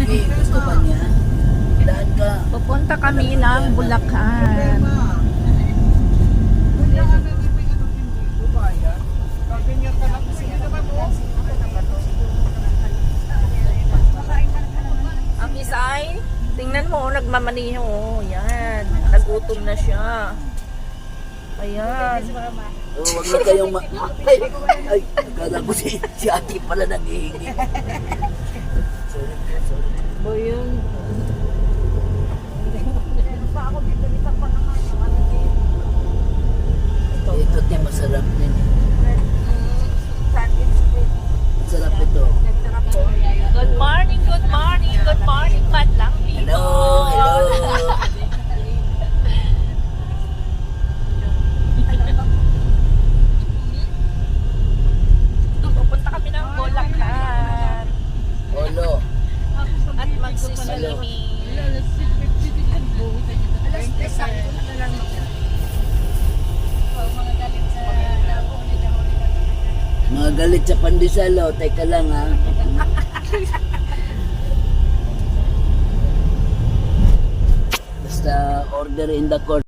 Eh, gusto ba niya? Daan ka. Pupunta kami ng Bulacan. Ang isay, tingnan mo, nagmamaniho. Oh, yan. Nagutom na siya. Ayan. Oh, wag na kayong ay, akala ko si Aki pala nanghihingi. O yun. Ito din, masarap din. Masarap ito. Good morning, good morning, good morning, madlang people. Hello, hello. Pupunta kami ng Bulacan. Olo. At magsiswimming. Mga galit sa pandesal, oh. Teka lang, ha. Basta order in the court.